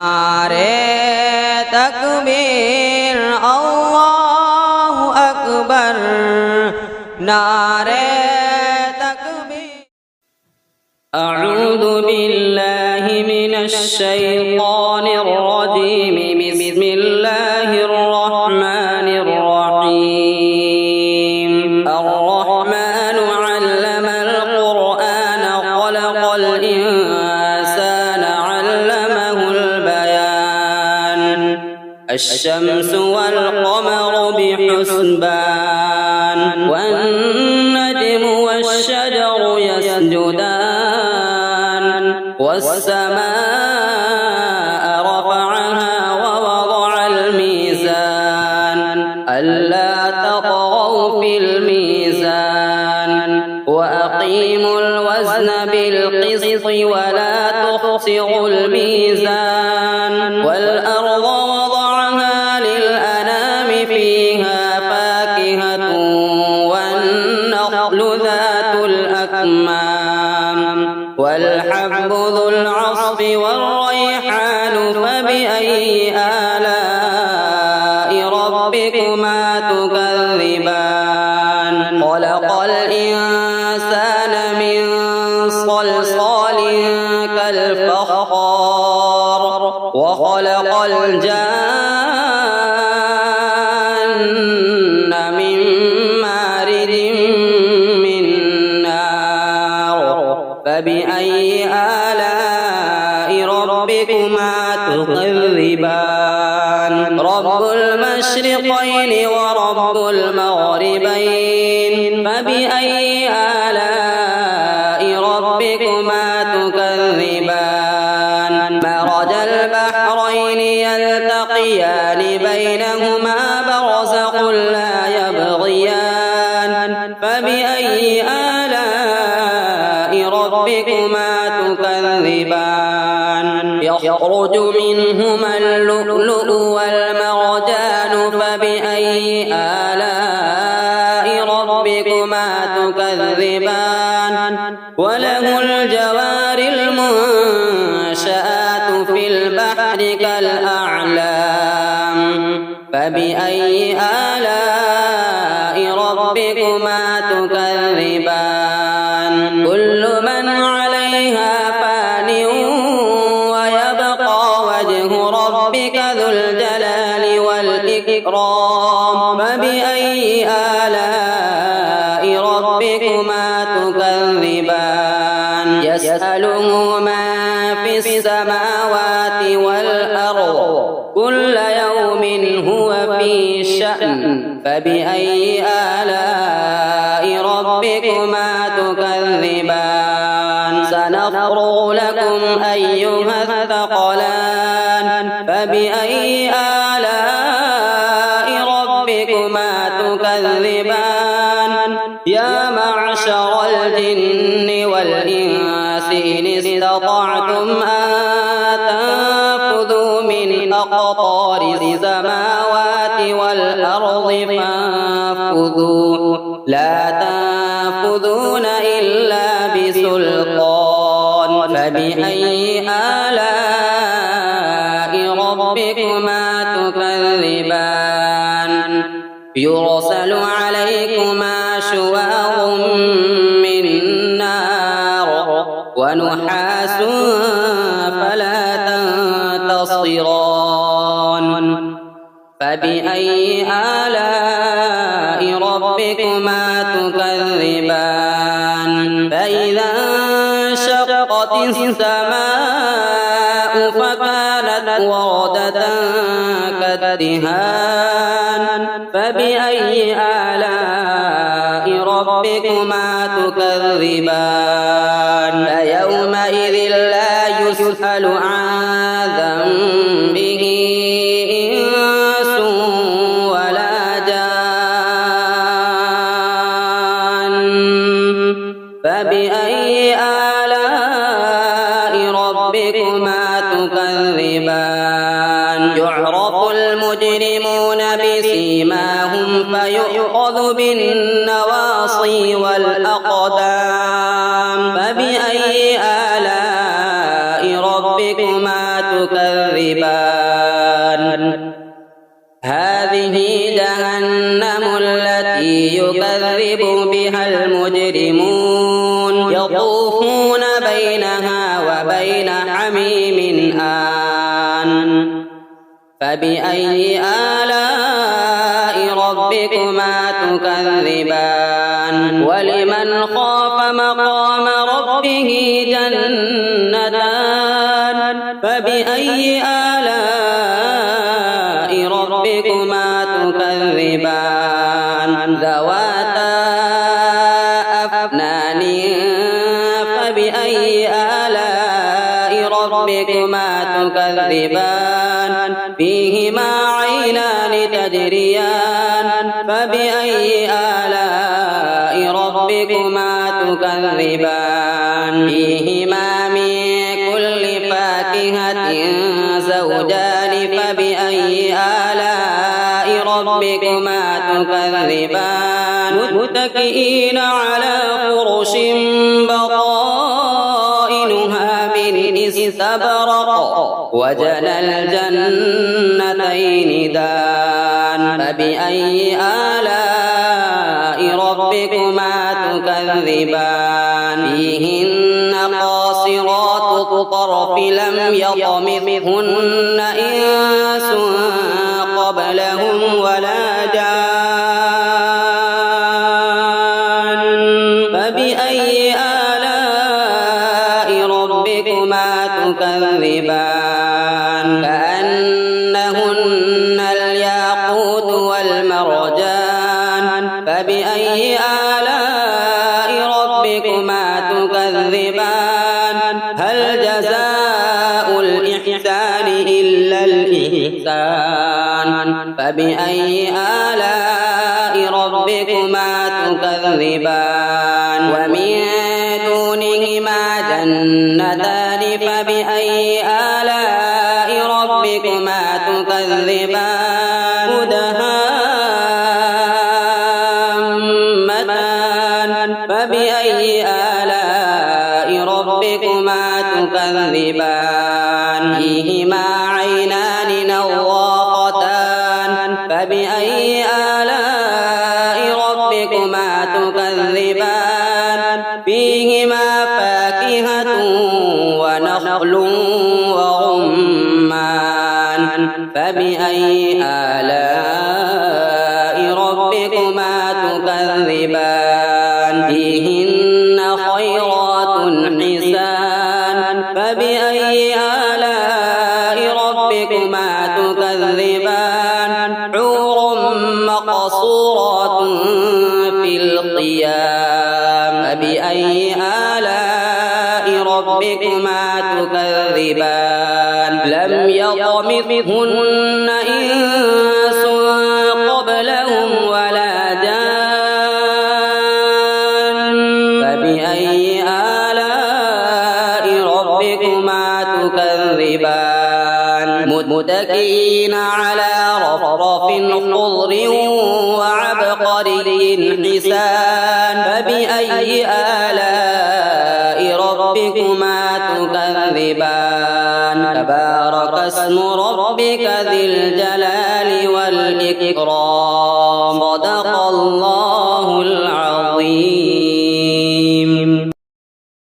नारे तकबीर अल्लाहु अकबर नारे तकबीर। अऊज़ु बिल्लाहि मिनश शैतानिर रजीम बिस्मिल्लाहिर रहमानिर रहीम। अर्रहमानु अल्लमल क़ुरआन ख़लक़ल इंसाना अल्लमहुल बयान। अश्शम्सु वल क़मरु बिहुस्बान वन्नज्मु वश्शजरु यस्जुदान वस्समाअ रफ़अहा ववضअल मीज़ान अल्ला तग़ौ फ़िल मीज़ान वअक़ीमुल वज़न बिल्क़िस्ति वला तुख़्सिरुल मीज़ान वल्अर्ज़ वضعها للأنام فيها فاكهة والنخل ذات الأكمام والحب ذو العصف والريحان فبأي آلاء ربكما تكذبان خلق الإنسان من صلصال كالفخار وخلق الجان من مارج من نار فبأي آلاء ربكما تكذبان رب المشرقين ورب المغربين فبأي آلاء ربكما تكذبان مرج البحرين يلتقيان بينهما برزخ لا يبغيان فبأي آلاء ربكما تكذبان يخرج منهما اللؤلؤ والمرجان فبأي آلاء ربكما تكذبان وله الجوار المنشآت في البحر كالأعلام فبأي آلاء ربكما تكذبان كل من عليها فان ويبقى وجه ربك ذو الجلال والإكرام فبأي آلاء ربكما تكذبان يسأله من في السماوات والأرض كل يوم هو في شأن فبأي آلاء ربكما تكذبان سنفرغ لكم أيها الثقلان فبأي آلاء ربكما تكذبان يا معشر الجن والإنس إن استطعتم أن تنفذوا من أقطار السماوات والأرض فانفذوا لا تنفذون إلا بسلطان فبأي آلاء ربكما تكذبان يرسل عليكما شواظ من نار ونحاس فلا تنتصران فبأي آلاء ربكما تكذبان فإذا انشقت السماء فكانت وردة كالدهان فبأي آلاء ربكما تكذبان فيومئذ لا يسأل عن ذنبه إنس ولا جان فبأي آلاء ربكما تكذبان يعرف المجرمون بسيماهم فيؤخذ بالنواصي والأقدام فبأي آلاء ربكما تكذبان تكذبان هذه جهنم التي يكذب بها المجرمون يطوفون بينها وبين حميم آن فبأي آلاء ربكما تكذبان ولمن خاف مقام ربه جنتان فبأي آلاء ربكما تكذبان ذواتا أفنان فبأي آلاء ربكما تكذبان فيهما عينان تجريان فبأي آلاء ربكما تكذبان فيهما من كل فاكهة زوجان فبأي آلاء ربكما تكذبان متكئين على فرش بطائنها من استبرق وجنى الجنتين دان فبأي آلاء ربكما تكذبان فيهن قاصرات الطرف لم يطمثهن إنس قبلهم ولا جان فبأي آلاء ربكما تكذبان كأنهن الياقوت والمرجان فبأي آلاء ربكما تكذبان هل جزاء الإحسان إلا الإحسان فبأي آلاء ربكما تكذبان ومن دونهما جنتان فبأي آلاء ربكما تكذبان مدهامتان فبأي آلاء ربكما تكذبان فيهما عينان نضاختان فبأي آلاء ربكما تكذبان فيهما فاكهة ونخل ورمان فبأي آلاء ربكما تكذبان فيهن خيرات حسان فبأي آلاء ربكما تكذبان حور مقصورات في الخيام فبأي آلاء ربكما تكذبان لم يطمثهن إنس قبلهم ولا جان فبأي آلاء ربكما تكذبان متكئين على رفرف خضر وعبقري حسان فبأي آلاء ربكما تكذبان تبارك اسم ربك ذي الجلال والإكرام صدق الله العظيم.